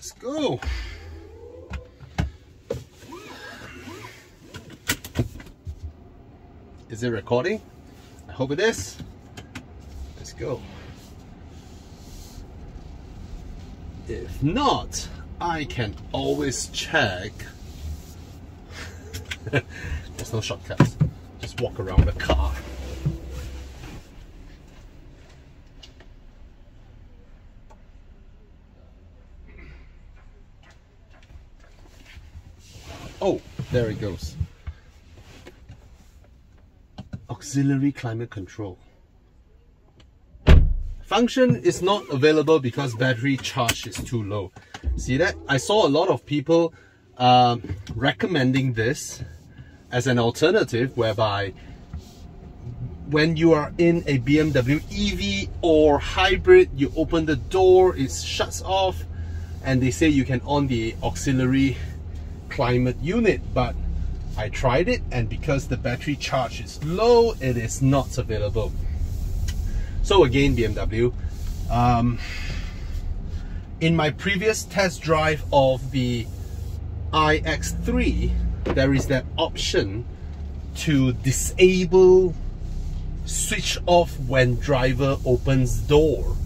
Let's go. Is it recording? I hope it is. Let's go. If not, I can always check. There's no shortcuts. Just walk around the car. Oh, there it goes. Auxiliary climate control. Function is not available because battery charge is too low. See that? I saw a lot of people recommending this as an alternative, whereby when you are in a BMW EV or hybrid, you open the door, it shuts off, and they say you can on the auxiliary climate unit. But I tried it, and because the battery charge is low, it is not available. So again, BMW, in my previous test drive of the iX3, there is that option to disable switch off when driver opens door,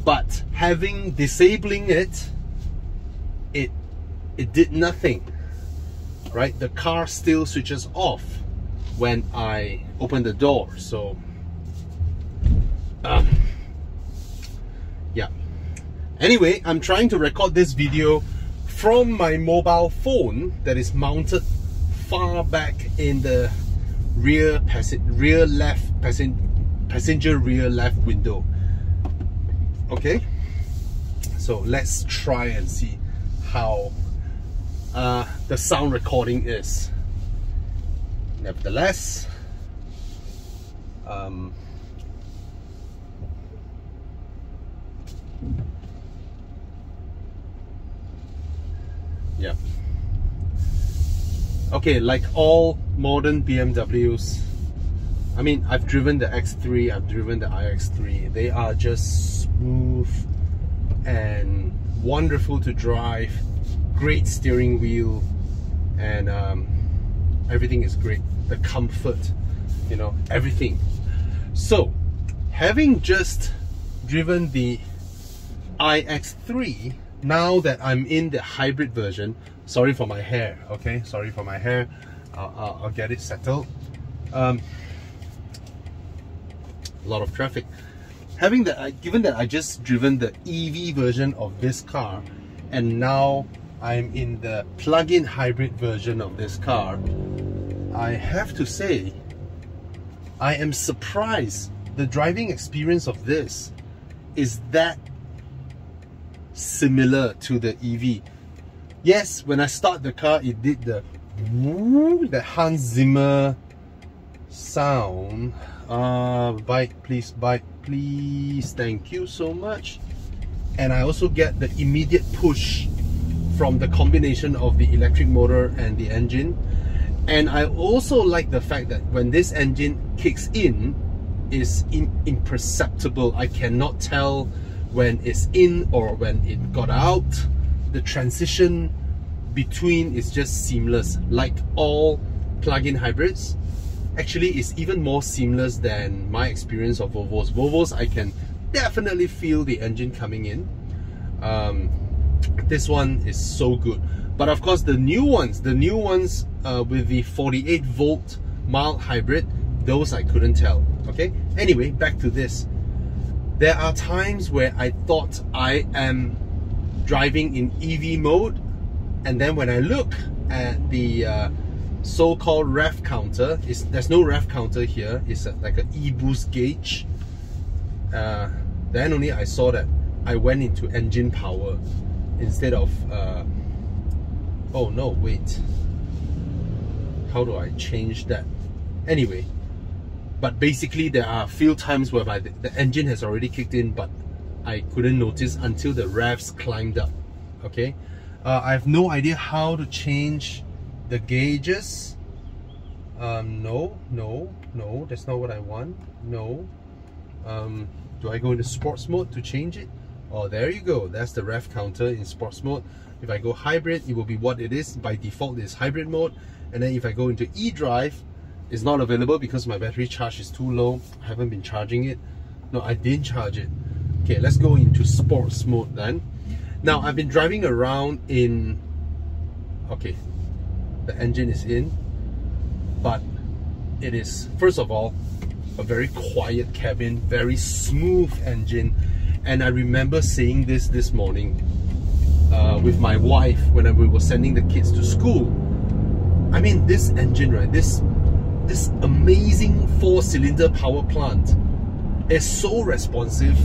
but disabling it did nothing, right? The car still switches off when I open the door. So yeah, anyway, I'm trying to record this video from my mobile phone that is mounted far back in the passenger rear left window. Okay, so let's try and see how the sound recording is. Nevertheless, yeah. Okay, like all modern BMWs, I mean, I've driven the X3, I've driven the iX3. They are just smooth and wonderful to drive. Great steering wheel, and everything is great. The comfort, you know, everything. So, having just driven the iX3, now that I'm in the hybrid version, sorry for my hair, okay? Sorry for my hair. I'll get it settled. A lot of traffic. Given that I just driven the EV version of this car, and now I'm in the plug-in hybrid version of this car, I have to say, I am surprised the driving experience of this is that similar to the EV. Yes, when I start the car, it did the Hans Zimmer sound. Bike, please, thank you so much. And I also get the immediate push from the combination of the electric motor and the engine. And I also like the fact that when this engine kicks in, is imperceptible. I cannot tell when it's in or when it got out. The transition between is just seamless, like all plug-in hybrids. Actually, it's even more seamless than my experience of Volvos. Volvos, I can definitely feel the engine coming in. This one is so good. But of course, the new ones with the 48 volt mild hybrid, those I couldn't tell. Okay, anyway, back to this. There are times where I thought I am driving in EV mode, and then when I look at the so-called rev counter, there's no rev counter here, it's like an e-boost gauge. Then only I saw that I went into engine power instead of oh no, wait, how do I change that? Anyway, but basically there are a few times whereby the engine has already kicked in, but I couldn't notice until the revs climbed up. Okay, I have no idea how to change the gauges. No, that's not what I want. No. Do I go into sports mode to change it? Oh, there you go. That's the rev counter in sports mode. If I go hybrid, it will be what it is. By default, it's hybrid mode. And then if I go into eDrive, it's not available because my battery charge is too low. I haven't been charging it. No, I didn't charge it. Okay, let's go into sports mode then. Now, I've been driving around in... Okay, the engine is in. But it is, first of all, a very quiet cabin, very smooth engine. And I remember saying this morning with my wife when we were sending the kids to school. I mean, this engine, right, this amazing 4-cylinder power plant is so responsive,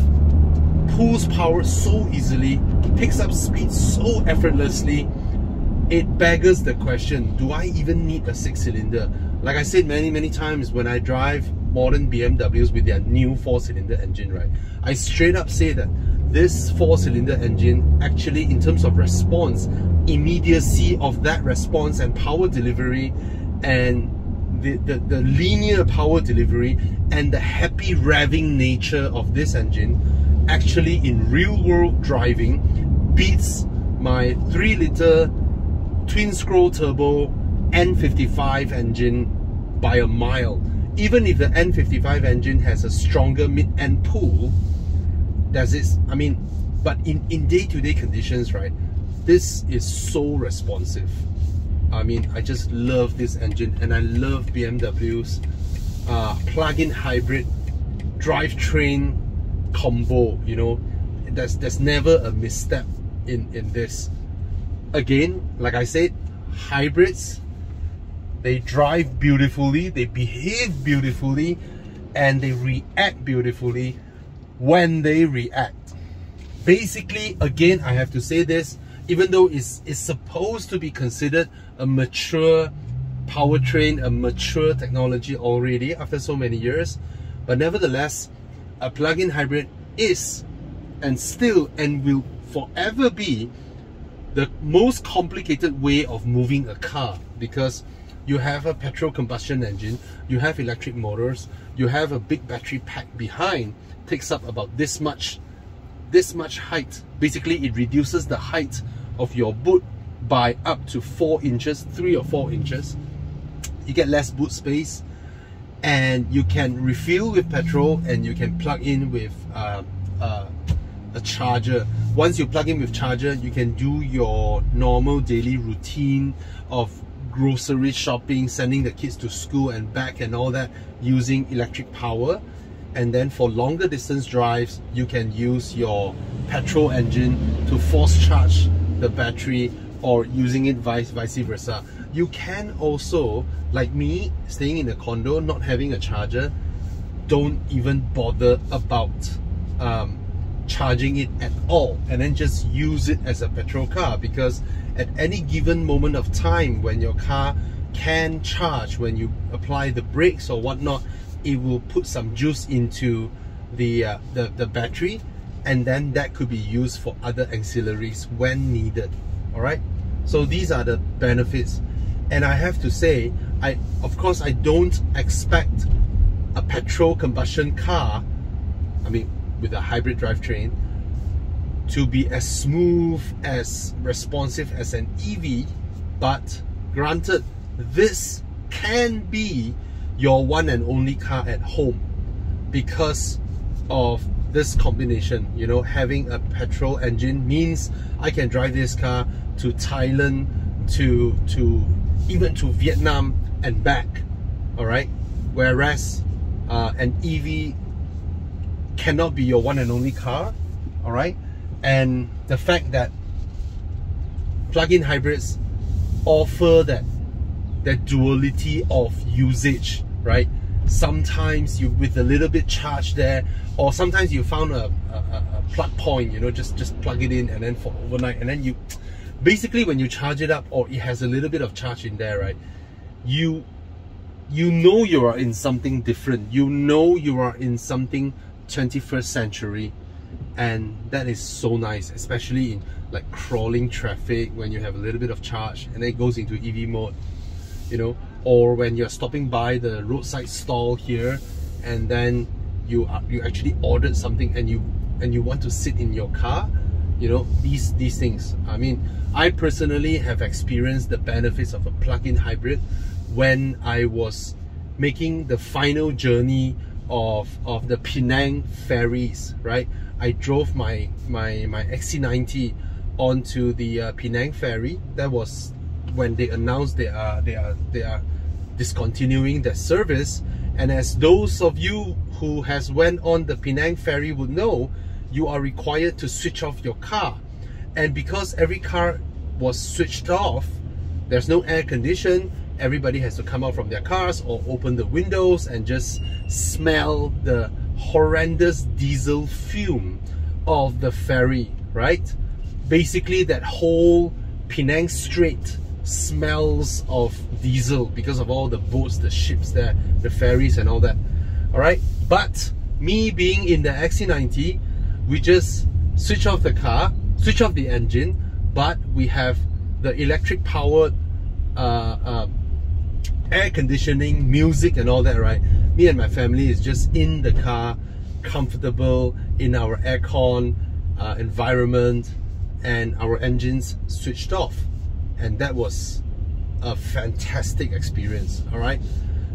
pulls power so easily, picks up speed so effortlessly. It beggars the question, do I even need a 6-cylinder? Like I said many times, when I drive modern BMWs with their new 4-cylinder engine, right, I straight up say that this 4-cylinder engine actually, in terms of response, immediacy of that response and power delivery, and the linear power delivery and the happy revving nature of this engine, actually in real world driving beats my 3-liter twin scroll turbo N55 engine by a mile. Even if the N55 engine has a stronger mid-end pull, does it? I mean, but in day-to-day conditions, right, this is so responsive. I mean, I just love this engine, and I love BMW's plug-in hybrid drivetrain combo. You know, there's never a misstep in this. Again, like I said, hybrids, they drive beautifully, they behave beautifully, and they react beautifully when they react. Basically, again, I have to say this, even though it's supposed to be considered a mature powertrain, a mature technology already after so many years, but nevertheless, a plug-in hybrid is and still and will forever be the most complicated way of moving a car, because you have a petrol combustion engine, you have electric motors, you have a big battery pack behind, takes up about this much height. Basically, it reduces the height of your boot by up to 4 inches, 3 or 4 inches. You get less boot space, and you can refill with petrol, and you can plug in with a charger. Once you plug in with charger, you can do your normal daily routine of grocery shopping, sending the kids to school and back and all that using electric power. And then for longer distance drives, you can use your petrol engine to force charge the battery, or using it vice versa. You can also, like me, staying in a condo, not having a charger, don't even bother about charging it at all, and then just use it as a petrol car, because at any given moment of time when your car can charge, when you apply the brakes or whatnot, it will put some juice into the battery, and then that could be used for other ancillaries when needed. All right, so these are the benefits. And I have to say, of course I don't expect a petrol combustion car, I mean with a hybrid drivetrain, to be as smooth, as responsive as an EV, but granted, this can be your one and only car at home because of this combination. You know, having a petrol engine means I can drive this car to Thailand, to even to Vietnam and back. All right, whereas an EV cannot be your one and only car. All right, and the fact that plug-in hybrids offer that duality of usage, right? Sometimes you, with a little bit charge there, or sometimes you found a plug point, you know, just plug it in, and then for overnight, and then you basically, when you charge it up, or it has a little bit of charge in there, right, you know you are in something different, you know you are in something 21st century. And that is so nice, especially in like crawling traffic, when you have a little bit of charge and then it goes into EV mode, you know, or when you're stopping by the roadside stall here, and then you actually ordered something, and and you want to sit in your car, you know, these things. I mean, I personally have experienced the benefits of a plug-in hybrid when I was making the final journey of the Penang ferries, right? I drove my XC90 onto the Penang ferry. That was when they announced they are discontinuing their service. And as those of you who has went on the Penang ferry would know, you are required to switch off your car. And because every car was switched off, there's no air condition, everybody has to come out from their cars or open the windows and just smell the horrendous diesel fume of the ferry, right? Basically, that whole Penang Strait smells of diesel because of all the boats, the ships there, the ferries and all that. All right, but me being in the XC90, we just switch off the car, switch off the engine, but we have the electric powered air conditioning, music and all that, right? Me and my family is just in the car, comfortable in our aircon environment, and our engines switched off. And that was a fantastic experience. All right,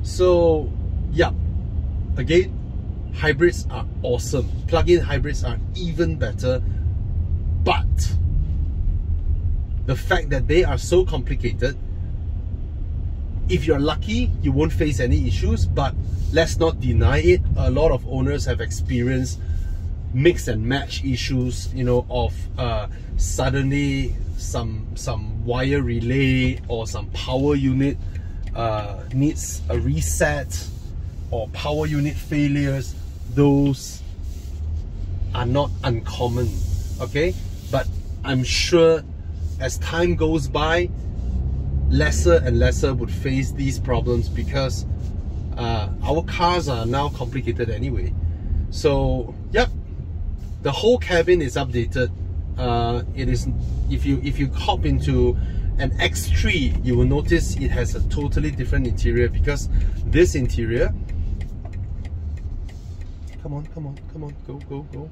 so yeah, again, hybrids are awesome. Plug-in hybrids are even better, but the fact that they are so complicated, if you're lucky, you won't face any issues, but let's not deny it. A lot of owners have experienced mix and match issues, you know, of suddenly some wire relay or some power unit needs a reset, or power unit failures. Those are not uncommon, okay? But I'm sure as time goes by, lesser and lesser would face these problems, because our cars are now complicated anyway. So yep, the whole cabin is updated. It is, if you hop into an X3, you will notice it has a totally different interior, because this interior, come on, go.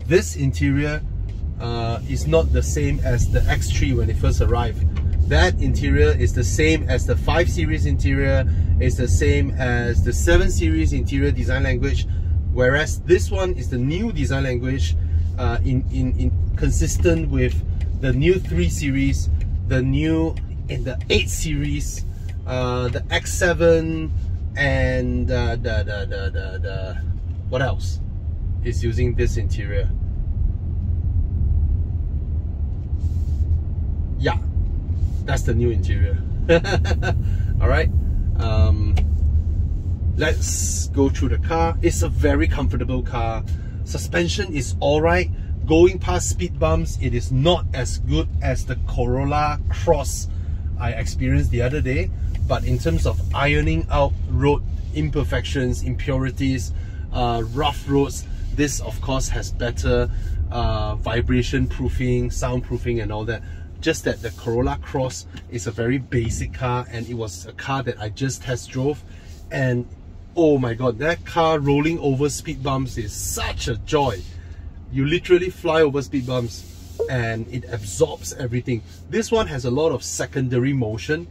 This interior is not the same as the X3 when it first arrived. That interior is the same as the 5 Series interior, it's the same as the 7 Series interior design language, whereas this one is the new design language, in consistent with the new 3 Series, the new in the 8 Series, the X7, and the what else is using this interior? Yeah, that's the new interior. All right, let's go through the car. It's a very comfortable car. Suspension is all right. Going past speed bumps, it is not as good as the Corolla Cross I experienced the other day, but in terms of ironing out road imperfections, impurities, rough roads, this of course has better vibration proofing, soundproofing and all that. Just that the Corolla Cross is a very basic car, and it was a car that I just test drove, and oh my god, that car rolling over speed bumps is such a joy. You literally fly over speed bumps and it absorbs everything. This one has a lot of secondary motion,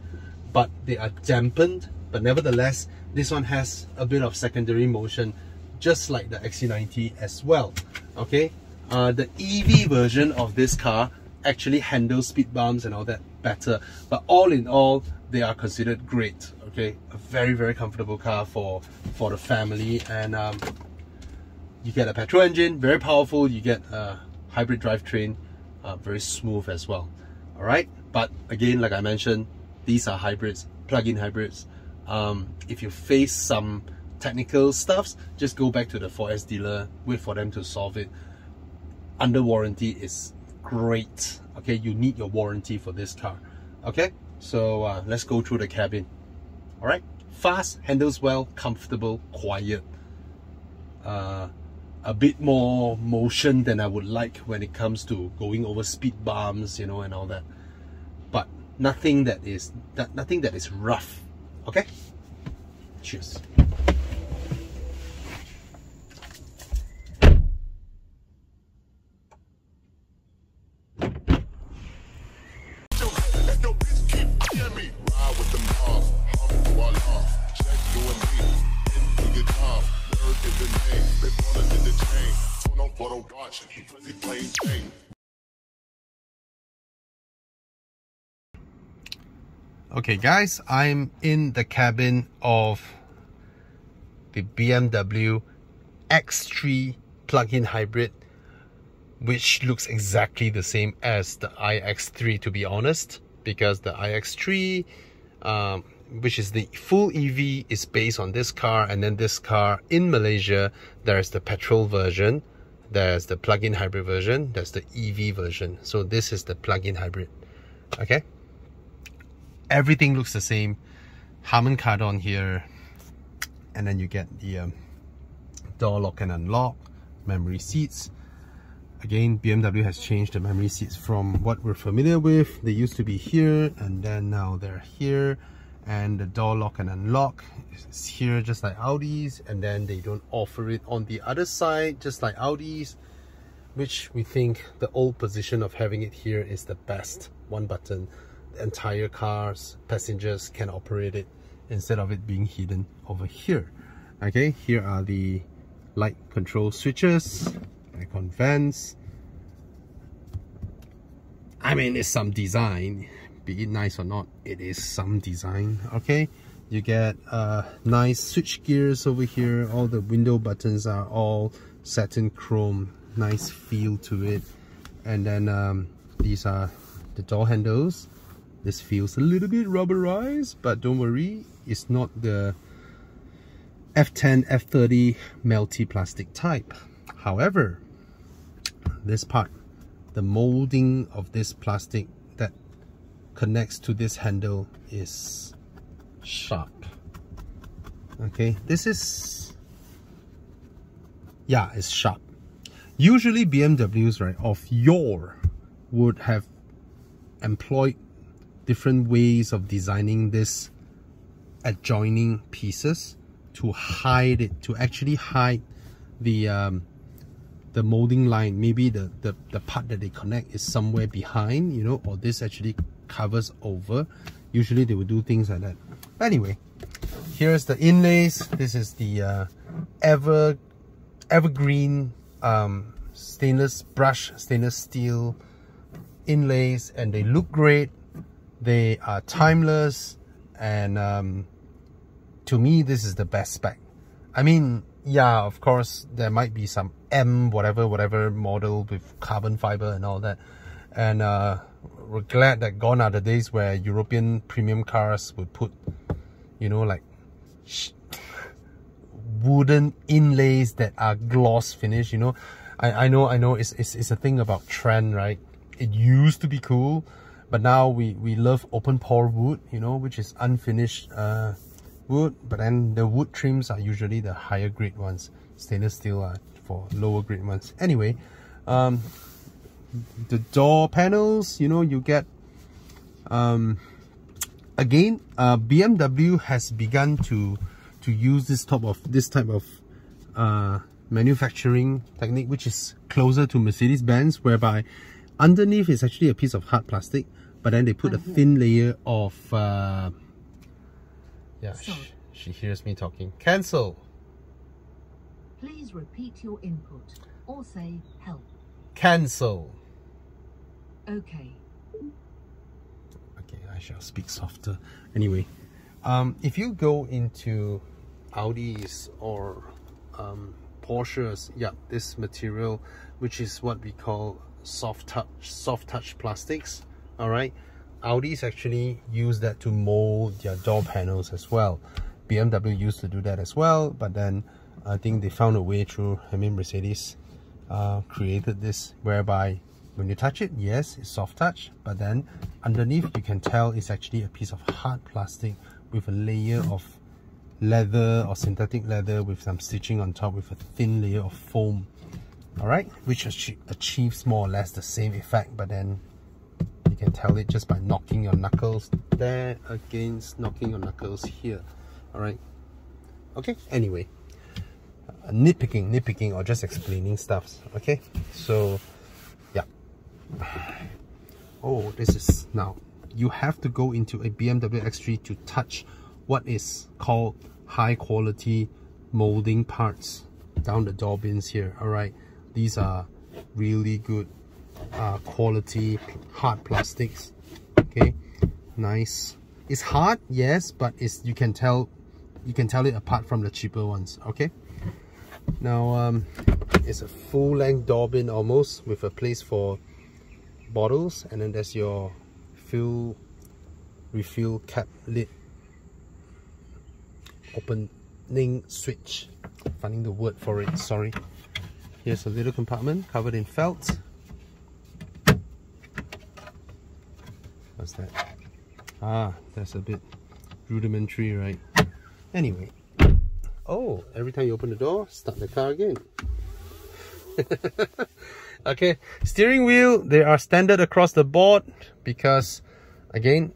but they are dampened. But nevertheless, this one has a bit of secondary motion, just like the XC90 as well. Okay, the EV version of this car actually handles speed bumps and all that better, but all in all, they are considered great. Okay, a very comfortable car for the family, and you get a petrol engine, very powerful. You get a hybrid drivetrain, very smooth as well. All right, but again, like I mentioned, these are hybrids, plug-in hybrids. If you face some technical stuffs, just go back to the 4S dealer, wait for them to solve it. Under warranty is great. Okay, you need your warranty for this car. Okay, so let's go through the cabin. All right, fast, handles well, comfortable, quiet. A bit more motion than I would like when it comes to going over speed bumps, you know, and all that. But nothing that is rough. Okay, cheers. Okay guys, I'm in the cabin of the BMW X3 plug-in hybrid, which looks exactly the same as the iX3, to be honest, because the iX3 which is the full EV, is based on this car, and then this car in Malaysia, there's the petrol version, there's the plug-in hybrid version, there's the EV version. So this is the plug-in hybrid. Okay, everything looks the same. Harman Kardon here, and then you get the door lock and unlock, memory seats. Again, BMW has changed the memory seats from what we're familiar with. They used to be here, and then now they're here. And the door lock and unlock is here, just like Audi's, and then they don't offer it on the other side, just like Audi's, which we think the old position of having it here is the best. One button, the entire car's passengers can operate it instead of it being hidden over here. Okay, here are the light control switches, aircon vents. I mean, it's some design. Be it nice or not, it is some design. Okay, you get nice switch gears over here. All the window buttons are all satin chrome, nice feel to it. And then these are the door handles. This feels a little bit rubberized, but don't worry, it's not the F10, F30 melty plastic type. However, this part, the molding of this plastic that connects to this handle is sharp. Okay, this is, yeah, it's sharp. Usually BMWs, right, of yore would have employed different ways of designing this adjoining pieces to hide it, to actually hide the molding line. Maybe the part that they connect is somewhere behind, you know, or this actually covers over. Usually they would do things like that. But anyway, here's the inlays. This is the evergreen stainless steel inlays, and they look great. They are timeless, and to me this is the best spec. I mean, yeah, of course there might be some whatever model with carbon fiber and all that, and we're glad that gone are the days where European premium cars would put, you know, like wooden inlays that are gloss finish. You know, I know it's a thing about trend, right? It used to be cool, but now we love open pore wood, you know, which is unfinished wood. But then the wood trims are usually the higher grade ones. Stainless steel are for lower grade ones. Anyway, the door panels, you know, you get again, BMW has begun to use this type of manufacturing technique, which is closer to Mercedes-Benz, whereby underneath is actually a piece of hard plastic, but then they put a thin layer of yeah, she hears me talking. Cancel. Please repeat your input or say help. Cancel. Okay. Okay, I shall speak softer. Anyway, if you go into Audis or Porsches, yeah, this material, which is what we call soft touch plastics, all right, Audis actually use that to mold their door panels as well. BMW used to do that as well, but then I think they found a way through, I mean, Mercedes created this, whereby when you touch it, yes, it's soft touch, but then underneath you can tell it's actually a piece of hard plastic with a layer of leather or synthetic leather with some stitching on top with a thin layer of foam, all right, which achieves more or less the same effect, but then you can tell it just by knocking your knuckles there against knocking your knuckles here, all right. Okay, anyway, nitpicking or just explaining stuff. Okay, so yeah. Oh, this is, now you have to go into a BMW X3 to touch what is called high quality molding parts. down the door bins here. All right, these are really good quality hard plastics. Okay, nice. It's hard, yes, but you can tell it apart from the cheaper ones. Okay, now it's a full-length door bin almost, with a place for bottles, and then there's your refill cap lid opening switch. Finding the word for it, sorry. Here's a little compartment covered in felt. What's that? Ah, that's a bit rudimentary, right? Anyway. Oh, every time you open the door, start the car again. Okay, steering wheel, they are standard across the board because, again,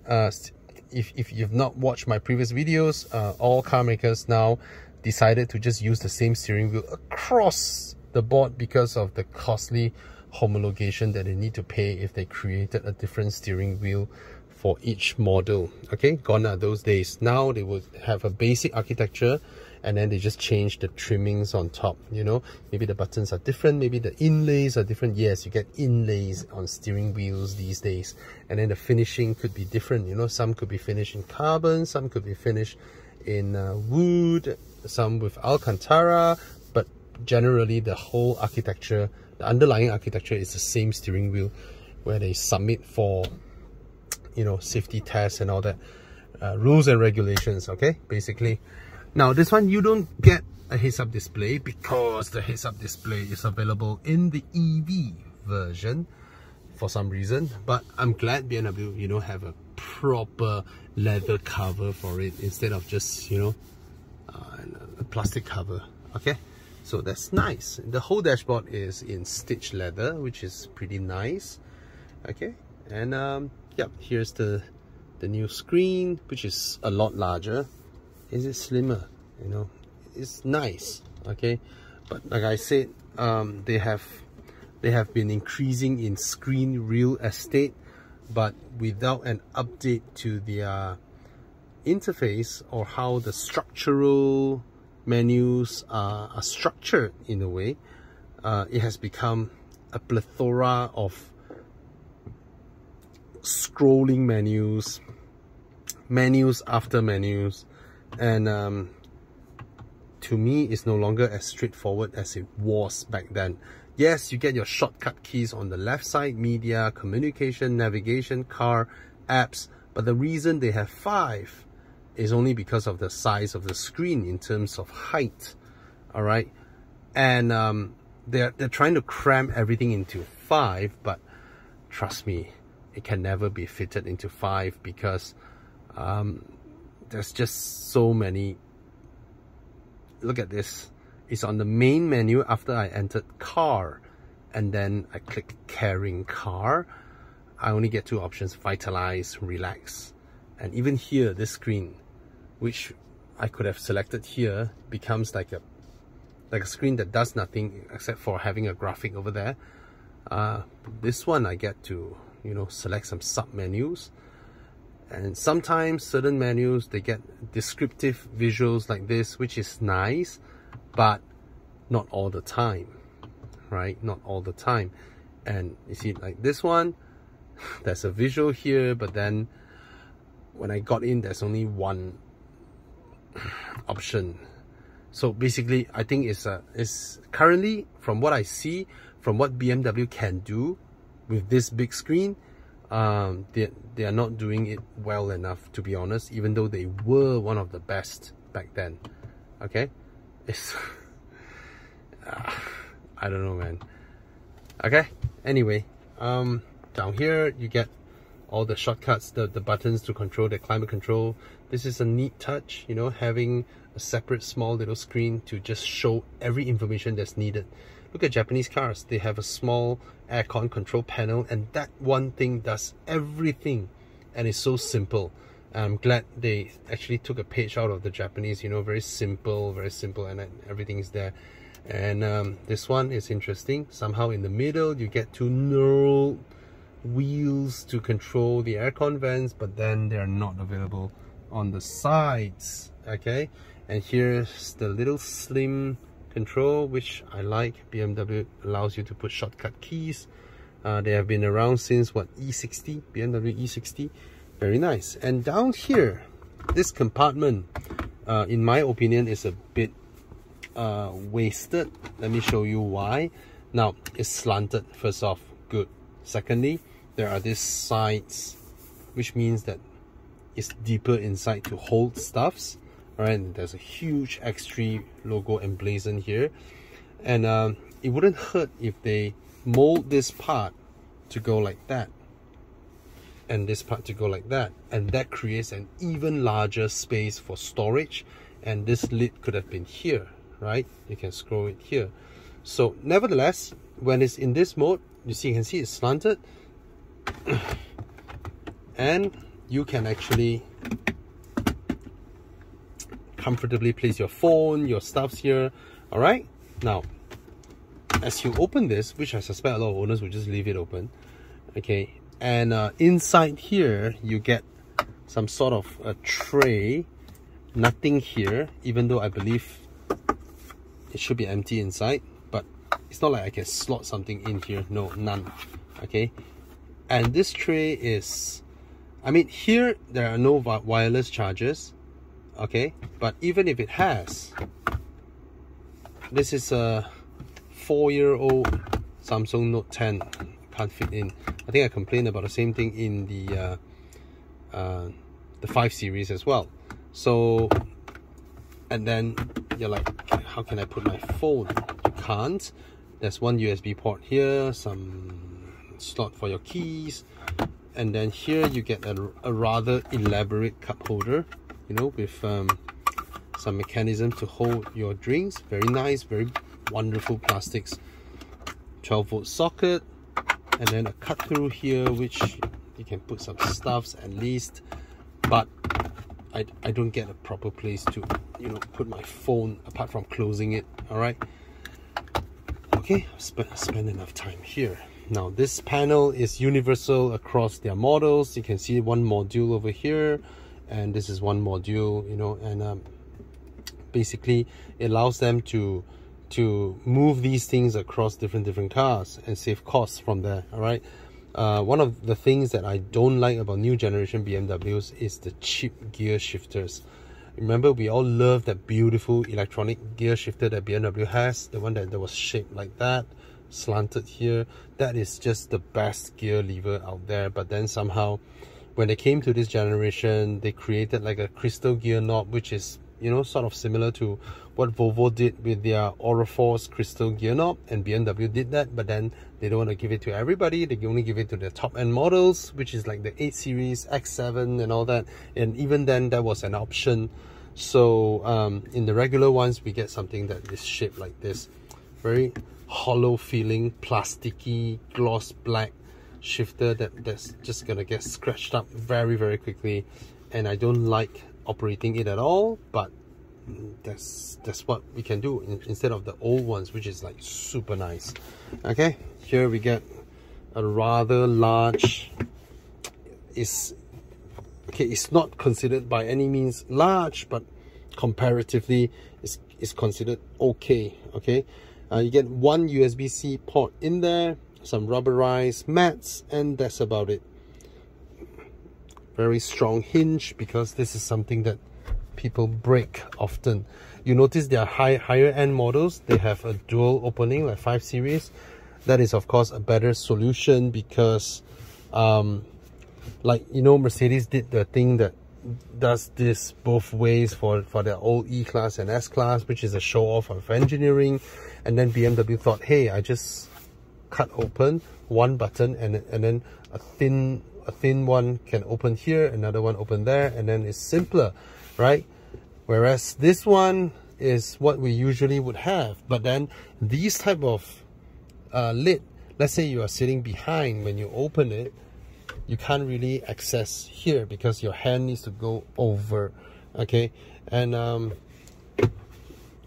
if you've not watched my previous videos, all car makers now decided to just use the same steering wheel across the board because of the costly homologation that they need to pay if they created a different steering wheel for each model. Okay, gone are those days. Now they would have a basic architecture, and then they just change the trimmings on top. You know, maybe the buttons are different, maybe the inlays are different. Yes, you get inlays on steering wheels these days, and then the finishing could be different. You know, some could be finished in carbon, some could be finished in wood, some with Alcantara, but generally the whole architecture, the underlying architecture, is the same steering wheel, where they submit for, you know, safety tests and all that, rules and regulations. Okay, basically. Now this one, you don't get a heads-up display because the heads-up display is available in the EV version for some reason, but I'm glad BMW, you know, have a proper leather cover for it instead of just, you know, a plastic cover. Okay, so that's nice. The whole dashboard is in stitched leather, which is pretty nice. Okay, and yeah, here's the new screen, which is a lot larger. Is it slimmer? You know, it's nice. Okay, but like I said, they have been increasing in screen real estate, but without an update to their interface or how the structural menus are structured in a way. It has become a plethora of scrolling menus after menus, and to me it's no longer as straightforward as it was back then. Yes, you get your shortcut keys on the left side: media, communication, navigation, car, apps, but the reason they have 5 is only because of the size of the screen in terms of height. All right, and they're trying to cram everything into 5, but trust me, it can never be fitted into 5 because there's just so many. Look at this. It's on the main menu after I entered car, and then I click carrying car. I only get 2 options: vitalize, relax. And even here, this screen, which I could have selected here, becomes like a screen that does nothing except for having a graphic over there. This one I get to, you know, select some sub menus, and sometimes certain menus, they get descriptive visuals like this, which is nice, but not all the time, right? Not all the time. And you see, like this one, there's a visual here, but then when I got in, there's only one option. So basically, I think it's currently, from what I see, from what BMW can do with this big screen, they are not doing it well enough, to be honest, even though they were one of the best back then. Okay, it's I don't know, man. Okay, anyway, down here you get all the shortcuts, the buttons to control the climate control. This is a neat touch, you know, having a separate small little screen to just show every information that's needed. Look at Japanese cars, they have a small aircon control panel, and that one thing does everything, and it's so simple. I'm glad they actually took a page out of the Japanese, you know, very simple, and everything's there. And this one is interesting. Somehow in the middle you get 2 knurled wheels to control the aircon vents, but then they're not available on the sides. Okay, and here's the little slim control, which I like. BMW allows you to put shortcut keys. They have been around since what, E60, BMW E60. Very nice. And down here, this compartment, in my opinion, is a bit wasted. Let me show you why. Now, it's slanted, first off, good. Secondly, there are these sides, which means that it's deeper inside to hold stuffs. Alright, there's a huge X3 logo emblazoned here. And it wouldn't hurt if they mold this part to go like that. And this part to go like that. And that creates an even larger space for storage. And this lid could have been here, right? You can scroll it here. So nevertheless, when it's in this mode, you can see it's slanted. And you can actually comfortably place your phone, your stuffs here. All right. Now, as you open this, which I suspect a lot of owners will just leave it open, okay, and inside here you get some sort of a tray. Nothing here, even though I believe it should be empty inside, but it's not like I can slot something in here. No, none. Okay, and this tray is, I mean, here there are no wireless chargers. Okay, but even if it has, this is a 4-year-old Samsung Note 10, can't fit in. I think I complained about the same thing in the 5 series as well. So, and then you're like, how can I put my phone? You can't. There's one USB port here, some slot for your keys, and then here you get a rather elaborate cup holder, you know, with some mechanism to hold your drinks. Very nice, very wonderful plastics. 12-volt socket, and then a cut through here, which you can put some stuffs at least, but I don't get a proper place to, you know, put my phone apart from closing it. All right, okay, spend enough time here. Now this panel is universal across their models. You can see one module over here, and this is one module, you know, and basically it allows them to move these things across different cars and save costs from there. All right, one of the things that I don't like about new generation BMWs is the cheap gear shifters. Remember, we all love that beautiful electronic gear shifter that BMW has, the one that was shaped like that, slanted here. That is just the best gear lever out there. But then somehow when they came to this generation, they created like a crystal gear knob, which is, you know, sort of similar to what Volvo did with their Auraforce crystal gear knob, and BMW did that, but then they don't want to give it to everybody. They only give it to the top end models, which is like the 8 series, X7 and all that, and even then that was an option. So in the regular ones, we get something that is shaped like this, very hollow feeling, plasticky, gloss black shifter that's just gonna get scratched up very quickly, and I don't like operating it at all, but that's what we can do instead of the old ones, which is like super nice. Okay, here we get a rather large, it's not considered by any means large, but comparatively it's considered okay. Okay, you get one USB-C port in there, some rubberized mats, and that's about it. Very strong hinge, because this is something that people break often. You notice their higher end models, they have a dual opening like 5 series. That is of course a better solution, because like, you know, Mercedes did the thing that does this both ways for their old E-Class and S-Class, which is a show off of engineering. And then BMW thought, hey, I just cut open one button, and then a thin one can open here, another one open there, and then it's simpler, right? Whereas this one is what we usually would have. But then these type of lid, let's say you are sitting behind, when you open it, you can't really access here because your hand needs to go over. Okay, and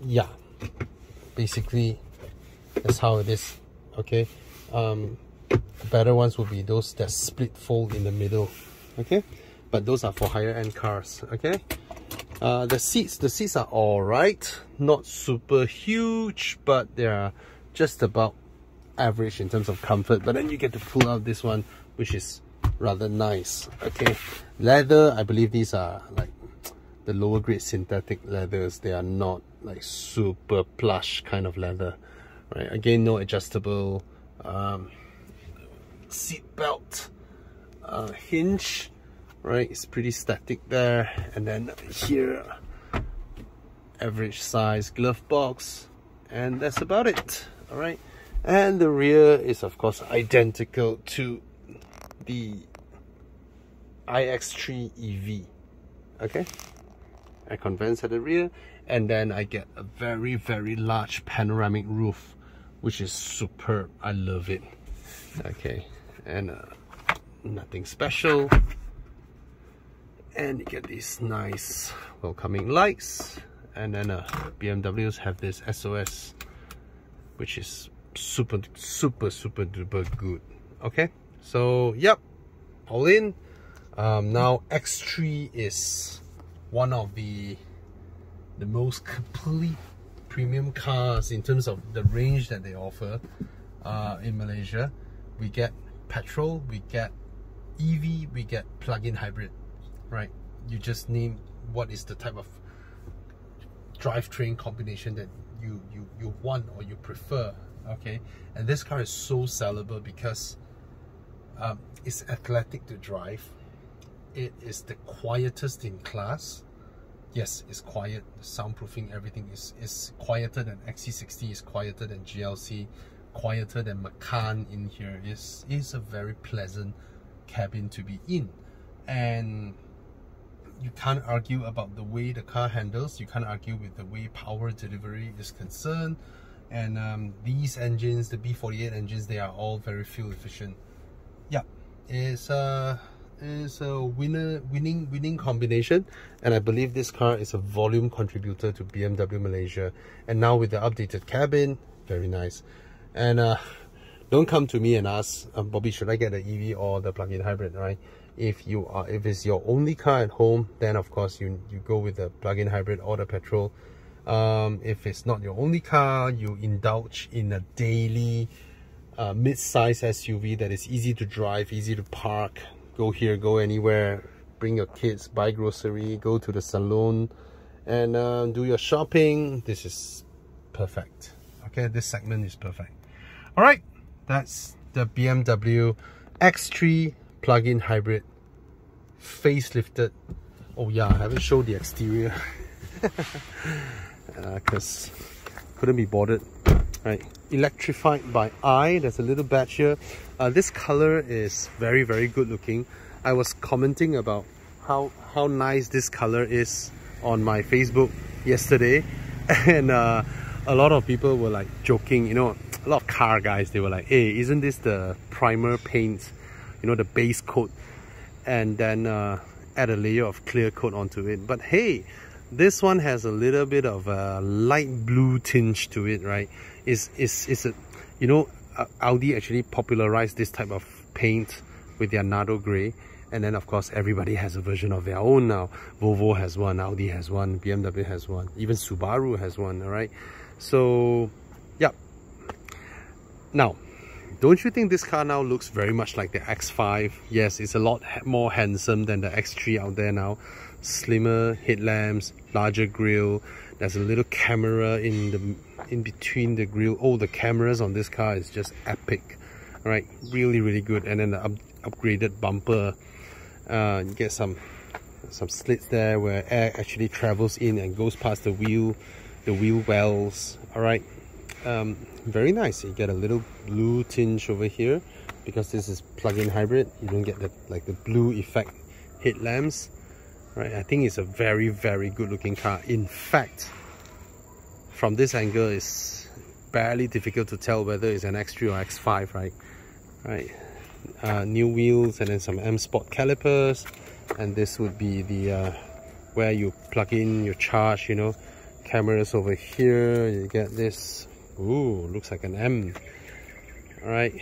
yeah, basically that's how it is. Okay, better ones will be those that split fold in the middle. Okay, but those are for higher end cars. Okay, The seats are all right, not super huge, but they are just about average in terms of comfort. But then you get to pull out this one, which is rather nice. Okay, leather, I believe these are like the lower grade synthetic leathers. They are not like super plush kind of leather, right? Again, no adjustable seat belt hinge, right? It's pretty static there. And then here, average size glove box, and that's about it. All right, and the rear is of course identical to the iX3 EV. Okay, aircon vents at the rear, and then I get a very, very large panoramic roof, which is superb. I love it. Okay, and nothing special. And you get these nice welcoming lights, and then BMWs have this SOS, which is super duper good. Okay, so yep, all in. Now X3 is one of the most complete premium cars in terms of the range that they offer in Malaysia. We get petrol, we get EV, we get plug-in hybrid, right? You just name what is the type of drivetrain combination that you want or you prefer. Okay, and this car is so sellable because it's athletic to drive. It is the quietest in class. Yes, it's quiet. The soundproofing, everything is quieter than XC60, is quieter than GLC, quieter than Macan in here. Is a very pleasant cabin to be in, and you can't argue about the way the car handles. You can't argue with the way power delivery is concerned. And these engines, the B48 engines, they are all very fuel efficient. Yeah, it's a winning combination, and I believe this car is a volume contributor to BMW Malaysia. And now with the updated cabin, very nice. And don't come to me and ask, Bobby, should I get the EV or the plug-in hybrid, right? If it's your only car at home, then of course you go with the plug-in hybrid or the petrol. If it's not your only car, you indulge in a daily mid-size SUV that is easy to drive, easy to park, go here, go anywhere, bring your kids, buy grocery, go to the salon, and do your shopping. This is perfect. Okay, this segment is perfect. All right, that's the BMW X3 plug-in hybrid, facelifted. Oh yeah, I haven't showed the exterior because couldn't be bothered. Right, electrified by eye. There's a little badge here. This color is very, very good looking. I was commenting about how nice this color is on my Facebook yesterday, and a lot of people were like joking, you know, a lot of car guys, they were like, hey, isn't this the primer paint, you know, the base coat, and then add a layer of clear coat onto it? But hey, this one has a little bit of a light blue tinge to it, right? It's a, you know, Audi actually popularized this type of paint with their Nardo grey, and then of course everybody has a version of their own now. Volvo has one, Audi has one, BMW has one, even Subaru has one. All right, so yeah. Now, don't you think this car now looks very much like the X5? Yes, it's a lot more handsome than the X3 out there now. Slimmer headlamps, larger grille. There's a little camera in between the grille. Oh, the cameras on this car is just epic. All right, really, really good. And then the upgraded bumper. You get some slits there where air actually travels in and goes past the wheel wells. All right. Very nice. You get a little blue tinge over here because this is plug-in hybrid. You don't get the blue effect headlamps, right? I think it's a very, very good looking car. In fact, from this angle, it's barely difficult to tell whether it's an X3 or X5, right? New wheels, and then some M Sport calipers, and this would be the where you plug in your charge, you know. Cameras over here. You get this. Ooh, looks like an M. Alright,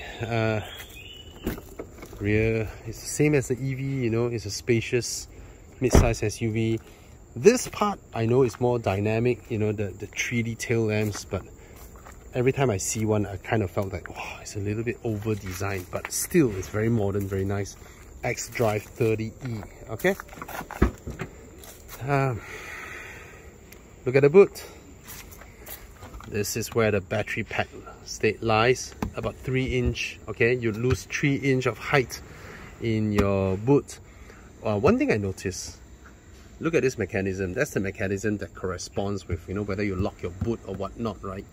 rear is the same as the EV, you know, it's a spacious mid-size SUV. This part I know is more dynamic, you know, the 3D tail lamps, but every time I see one I kind of felt like, wow, it's a little bit over designed, but still it's very modern, very nice. X-Drive 30E. Okay, look at the boot. This is where the battery pack state lies, about 3 inch. Okay, you lose 3 inch of height in your boot. One thing I noticed, look at this mechanism. That's the mechanism that corresponds with, you know, whether you lock your boot or whatnot, right?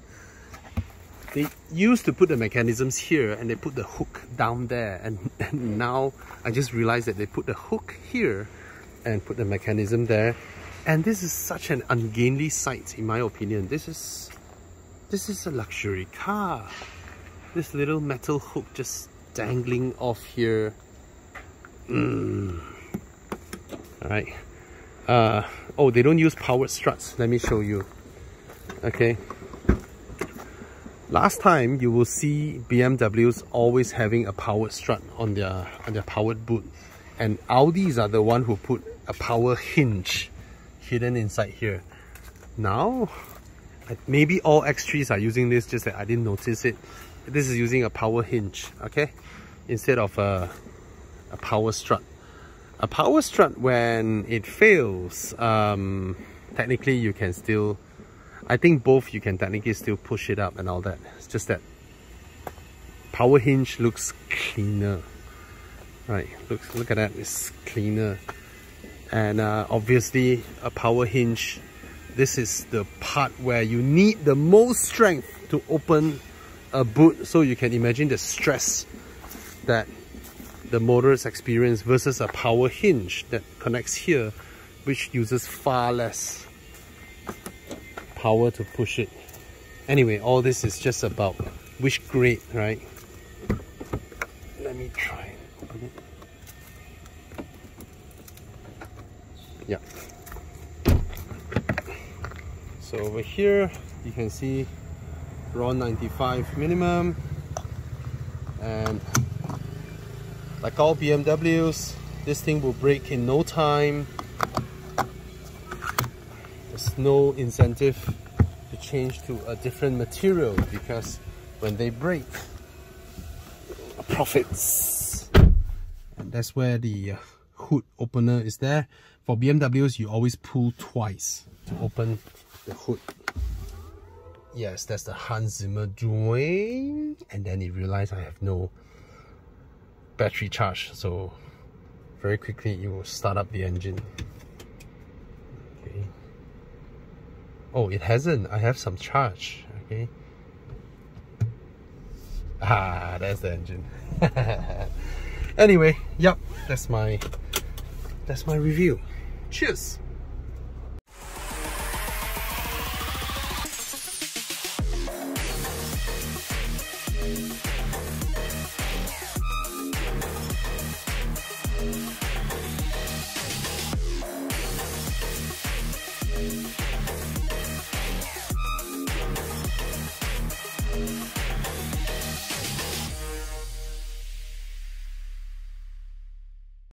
They used to put the mechanisms here and they put the hook down there, and now I just realized that they put the hook here and put the mechanism there, and this is such an ungainly sight in my opinion. This is a luxury car. This little metal hook just dangling off here. Alright. Oh, they don't use powered struts. Let me show you. Okay. Last time you will see BMWs always having a powered strut on their powered boot, and Audis are the one who put a power hinge hidden inside here. Now, maybe all X3s are using this, just that I didn't notice it. This is using a power hinge, okay, instead of a power strut. A power strut, when it fails, technically you can still, I think both you can technically still push it up and all that. It's just that power hinge looks cleaner. Right, look at that, it's cleaner. And obviously a power hinge, this is the part where you need the most strength to open a boot. So you can imagine the stress that the motorists experience versus a power hinge that connects here, which uses far less power to push it. Anyway, all this is just about which grade, right? Let me try and open it. Yeah. So over here you can see RON 95 minimum, and like all BMWs, this thing will break in no time. There's no incentive to change to a different material, because when they break, profits. And that's where the hood opener is there. For BMWs, you always pull twice to open the hood. Yes, that's the Hans Zimmer joint. And then you realize I have no battery charge, so very quickly you will start up the engine. Okay. Oh, it hasn't. I have some charge. Okay. Ah, that's the engine. Anyway, yep, that's my review. Cheers.